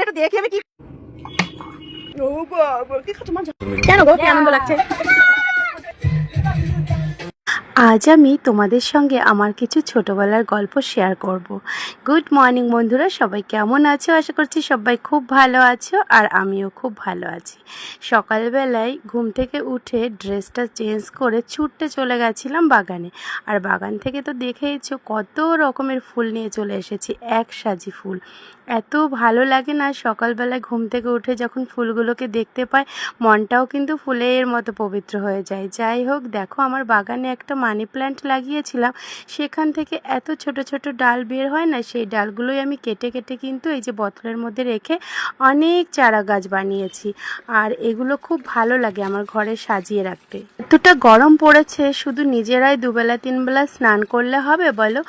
এটা দেখি আমি কি ও বাবা কি খাচ্ছ মা কেন গো কি আনন্দ লাগছে আজ আমি তোমাদের সঙ্গে আমার কিছু ছোটবেলার গল্প শেয়ার করব। গুড মর্নিং বন্ধুরা, সবাই কেমন আছো? আশা করছি সবাই খুব ভালো আছো আর আমিও খুব ভালো আছি। সকালবেলায় ঘুম থেকে উঠে ড্রেসটা চেঞ্জ করে ছুটতে চলে গেছিলাম বাগানে। আর বাগান থেকে তো দেখেইছো কত রকমের ফুল নিয়ে চলে এসেছি, এক সাজি ফুল। এত ভালো লাগে না সকালবেলায় ঘুম থেকে উঠে যখন ফুলগুলোকে দেখতে পাই, মনটাও কিন্তু ফুলের মতো পবিত্র হয়ে যায়। যাই হোক, দেখো আমার বাগানে একটা মানি প্ল্যান্ট লাগিয়েছিলাম, সেখান থেকে এত ছোট ছোট ডাল বের হয় না, সেই ডালগুলোই আমি কেটে কেটে কিন্তু এই যে বোতলের মধ্যে রেখে অনেক চারা গাছ বানিয়েছি। আর এগুলো খুব ভালো লাগে আমার ঘরে সাজিয়ে রাখতে। এতটা গরম পড়েছে, শুধু নিজেরাই দুবেলা তিনবেলা স্নান করলে হবে বলো?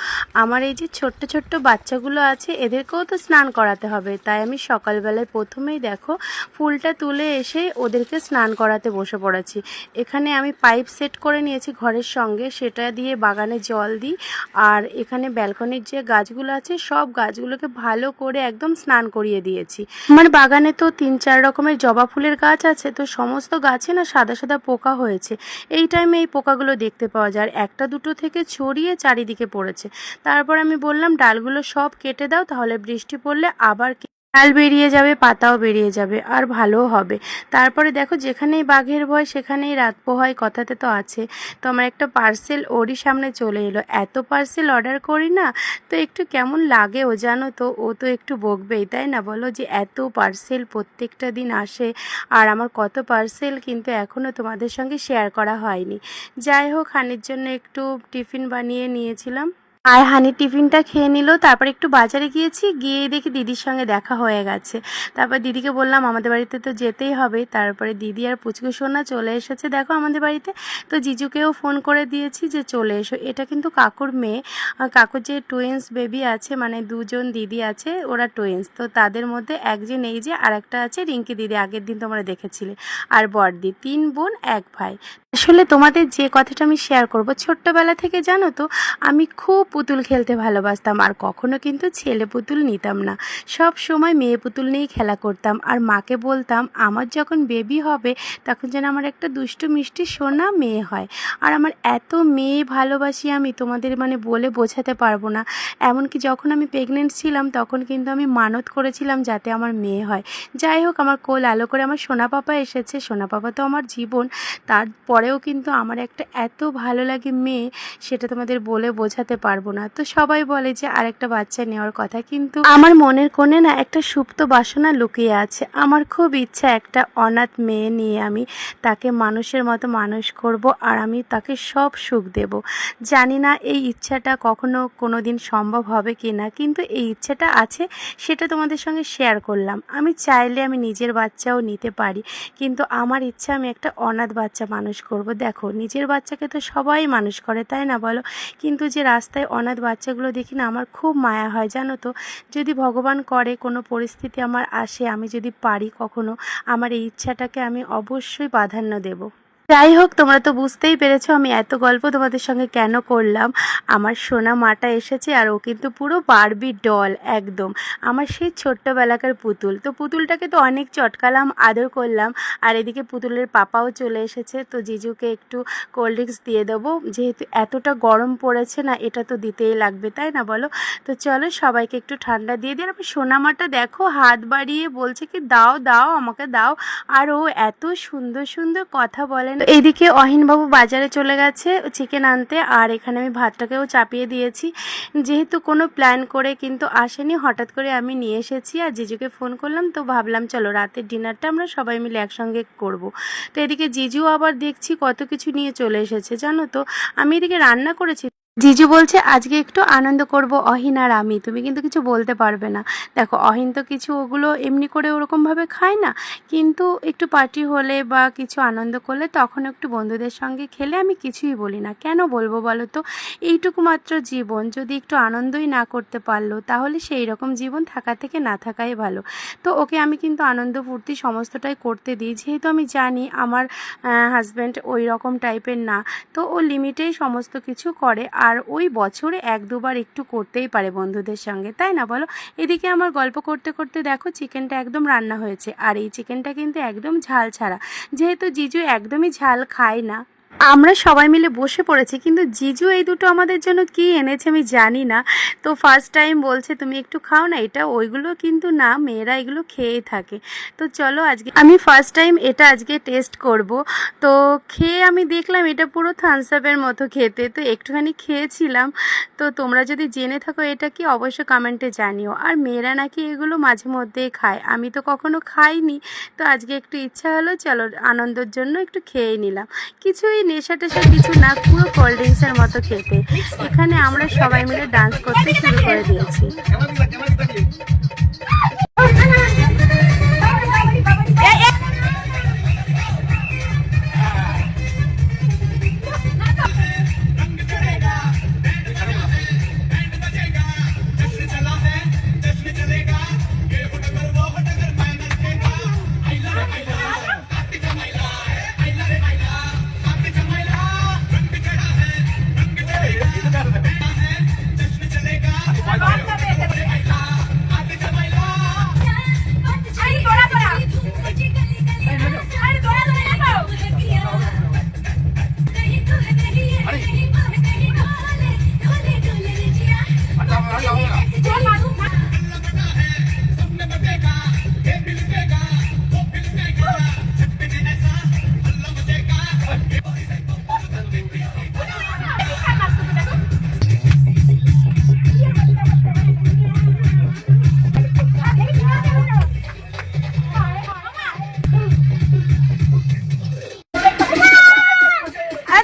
আমার এই যে ছোট্ট ছোট্ট বাচ্চাগুলো আছে, এদেরকেও তো স্নান করাতে হবে। তাই আমি সকালবেলায় প্রথমেই দেখো ফুলটা তুলে এসে ওদেরকে স্নান করাতে বসে পড়েছি। এখানে আমি পাইপ সেট করে নিয়েছি ঘরের সঙ্গে, সেটা দিয়ে বাগানে জল দিই। আর এখানে ব্যালকনির যে গাছগুলো আছে সব গাছগুলোকে ভালো করে একদম স্নান করিয়ে দিয়েছি। আমার বাগানে তো 3-4 রকমের জবা ফুলের গাছ আছে, তো সমস্ত গাছে না সাদা সাদা পোকা হয়েছে। এই টাইমে এই পোকাগুলো দেখতে পাওয়া যায়, একটা দুটো থেকে ছড়িয়ে চারিদিকে পড়েছে। তারপর আমি বললাম ডালগুলো সব কেটে দাও, তাহলে বৃষ্টি পড়লে আবার ডাল বেরিয়ে যাবে, পাতাও বেরিয়ে যাবে আর ভালোও হবে। তারপরে দেখো যেখানেই বাঘের ভয় সেখানেই রাত পোহায়, কথাতে তো আছে। তো আমার একটা পার্সেল ওরই সামনে চলে এলো। এত পার্সেল অর্ডার করি না, তো একটু কেমন লাগে ও জানো তো, ও তো একটু বকবেই তাই না বলো, যে এত পার্সেল প্রত্যেকটা দিন আসে। আর আমার কত পার্সেল কিন্তু এখনও তোমাদের সঙ্গে শেয়ার করা হয়নি। যাই হোক, হানির জন্য একটু টিফিন বানিয়ে নিয়েছিলাম, আর হানির টিফিনটা খেয়ে নিল। তারপর একটু বাজারে গিয়েছি, গিয়ে দেখি দিদির সঙ্গে দেখা হয়ে গেছে। তারপর দিদিকে বললাম আমাদের বাড়িতে তো যেতেই হবে। তারপরে দিদি আর পুচকু সোনা চলে এসেছে দেখো আমাদের বাড়িতে। তো জিজুকেও ফোন করে দিয়েছি যে চলে এসো। এটা কিন্তু কাকুর মেয়ে, কাকুর যে টুইন্স বেবি আছে, মানে দুজন দিদি আছে, ওরা টুইন্স। তো তাদের মধ্যে একজন এই যে, আর একটা আছে রিঙ্কি দিদি, আগের দিন তোমরা দেখেছিলে, আর বড়দি। 3 বোন 1 ভাই। আসলে তোমাদের যে কথাটা আমি শেয়ার করব, ছোট্টবেলা থেকে জানো তো আমি খুব পুতুল খেলতে ভালোবাসতাম, আর কখনো কিন্তু ছেলে পুতুল নিতাম না, সব সময় মেয়ে পুতুল নিয়েই খেলা করতাম। আর মাকে বলতাম আমার যখন বেবি হবে তখন যেন আমার একটা দুষ্টু মিষ্টি সোনা মেয়ে হয়। আর আমার এত মেয়ে ভালোবাসি আমি, তোমাদের মানে বলে বোঝাতে পারবো না। এমনকি যখন আমি প্রেগনেন্ট ছিলাম তখন কিন্তু আমি মানত করেছিলাম যাতে আমার মেয়ে হয়। যাই হোক, আমার কোল আলো করে আমার সোনা পাপা এসেছে। সোনা পাপা তো আমার জীবন। তারপরেও কিন্তু আমার একটা এত ভালো লাগে মেয়ে, সেটা তোমাদের বলে বোঝাতে পারবো না। তো সবাই বলে যে আরেকটা বাচ্চা নেওয়ার কথা, কিন্তু আমার মনের কোণে না একটা সুপ্ত বাসনা লুকিয়ে আছে। আমার খুব ইচ্ছা একটা অনাথ মেয়ে নিয়ে আমি তাকে মানুষের মতো মানুষ করব, আর আমি তাকে সব সুখ দেব। জানি না এই ইচ্ছাটা কখনো কোনো দিন সম্ভব হবে কি না, কিন্তু এই ইচ্ছাটা আছে, সেটা তোমাদের সঙ্গে শেয়ার করলাম। আমি চাইলে আমি নিজের বাচ্চাও নিতে পারি, কিন্তু আমার ইচ্ছা আমি একটা অনাথ বাচ্চা মানুষ করব। দেখো নিজের বাচ্চাকে তো সবাই মানুষ করে তাই না বলো, কিন্তু যে রাস্তায় অনাথ বাচ্চাগুলো দেখি না, আমার খুব মায়া হয় জানো তো। যদি ভগবান করে কোনো পরিস্থিতি আমার আসে, আমি যদি পারি কখনো, আমার এই ইচ্ছাটাকে আমি অবশ্যই প্রাধান্য দেব। যাই হোক, তোমরা তো বুঝতেই পেরেছো আমি এত গল্প তোমাদের সঙ্গে কেন করলাম। আমার সোনা মাটা এসেছে, আর ও কিন্তু পুরো বারবি ডল একদম, আমার সেই ছোট্টবেলাকার পুতুল। তো পুতুলটাকে তো অনেক চটকালাম, আদর করলাম। আর এদিকে পুতুলের পাপাও চলে এসেছে, তো জিজুকে একটু কোল্ড ড্রিঙ্কস দিয়ে দেবো, যেহেতু এতটা গরম পড়েছে না, এটা তো দিতেই লাগবে তাই না বলো। তো চলো সবাইকে একটু ঠান্ডা দিয়ে দিই। আর আমার সোনা মাটা দেখো হাত বাড়িয়ে বলছে কি দাও দাও আমাকে দাও, আর ও এত সুন্দর সুন্দর কথা বলেন। এইদিকে অহিনবাবু বাজারে চলে গেছে চিকেন আনতে, আর এখানে আমি ভাতটাকেও চাপিয়ে দিয়েছি। যেহেতু কোনো প্ল্যান করে কিন্তু আসেনি, হঠাৎ করে আমি নিয়ে এসেছি। আর জিজুকে ফোন করলাম, তো ভাবলাম চলো রাতের ডিনারটা আমরা সবাই মিলে একসঙ্গে করব। তো এদিকে জিজু আবার দেখছি কত কিছু নিয়ে চলে এসেছে জানো তো। আমি এদিকে রান্না করেছি, জিজু বলছে আজকে একটু আনন্দ করব অহিন আর আমি, তুমি কিন্তু কিছু বলতে পারবে না। দেখো অহিন তো কিছু ওগুলো এমনি করে ওরকমভাবে খায় না, কিন্তু একটু পার্টি হলে বা কিছু আনন্দ করলে তখন একটু বন্ধুদের সঙ্গে খেলে আমি কিছুই বলি না। কেন বলবো বলো তো, এইটুকু মাত্র জীবন, যদি একটু আনন্দই না করতে পারলো তাহলে সেই রকম জীবন থাকা থেকে না থাকাই ভালো। তো ওকে আমি কিন্তু আনন্দ ফুর্তি সমস্তটাই করতে দিই, যেহেতু আমি জানি আমার হাজব্যান্ড ওই রকম টাইপের না, তো ও লিমিটেই সমস্ত কিছু করে। আর ওই বছরে 1-2বার একটু করতেই পারে বন্ধুদের সঙ্গে, তাই না বলো? এদিকে আমার গল্প করতে করতে দেখো চিকেনটা একদম রান্না হয়েছে, আর এই চিকেনটা কিন্তু একদম ঝাল ছাড়া, যেহেতু জিজু একদমই ঝাল খায় না। আমরা সবাই মিলে বসে পড়েছি, কিন্তু জিজু এই দুটো আমাদের জন্য কি এনেছে আমি জানি না। তো ফার্স্ট টাইম বলছে তুমি একটু খাও না, এটা ওইগুলো কিন্তু না, মেয়েরা এগুলো খেয়েই থাকে। তো চলো আজকে আমি ফার্স্ট টাইম এটা আজকে টেস্ট করব। তো খেয়ে আমি দেখলাম এটা পুরো থামস আপের মতো খেতে, তো একটুখানি খেয়েছিলাম। তো তোমরা যদি জেনে থাকো এটা কি অবশ্যই কমেন্টে জানিও। আর মেয়েরা নাকি এগুলো মাঝে মধ্যেই খায়, আমি তো কখনো খাইনি। তো আজকে একটু ইচ্ছা হলো, চলো আনন্দের জন্য একটু খেয়ে নিলাম। কিছুই নেশা টেশা কিছু না, পুরো কোল্ড ড্রিঙ্কসের মতো খেতে। এখানে আমরা সবাই মিলে ডান্স করতে শুরু করে দিয়েছি।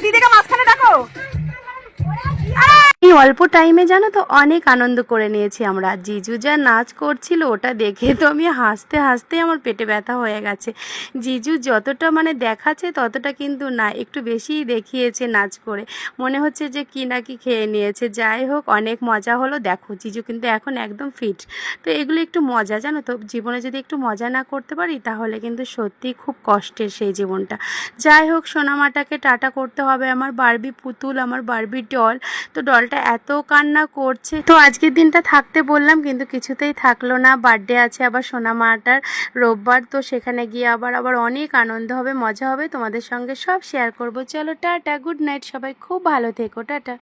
দিদিকে মাঝখানে দেখো। এই অল্প টাইমে জানো তো অনেক আনন্দ করে নিয়েছি আমরা। জিজু যা নাচ করছিল ওটা দেখে তো আমি হাসতে হাসতে আমার পেটে ব্যথা হয়ে গেছে। জিজু যতটা মানে দেখাচ্ছে ততটা কিন্তু না, একটু বেশিই দেখিয়েছে নাচ করে, মনে হচ্ছে যে কি না কি খেয়ে নিয়েছে। যাই হোক অনেক মজা হলো। দেখো জিজু কিন্তু এখন একদম ফিট। তো এগুলো একটু মজা, জানো তো, জীবনে যদি একটু মজা না করতে পারি তাহলে কিন্তু সত্যিই খুব কষ্টের সেই জীবনটা। যাই হোক সোনামাটাকে টাটা করতে হবে। আমার বারবি পুতুল, আমার বারবি ডল, তো ডলটা এত কান্না করছে। তো আজকের দিনটা থাকতে বললাম কিন্তু কিছুতেই থাকলো না। বার্থডে আছে আবার সোনামাটার রোববার, তো সেখানে গিয়ে আবার অনেক আনন্দ হবে, মজা হবে, তোমাদের সঙ্গে সব শেয়ার করব। চলো টাটা, গুড নাইট, সবাই খুব ভালো থেকো, টাটা।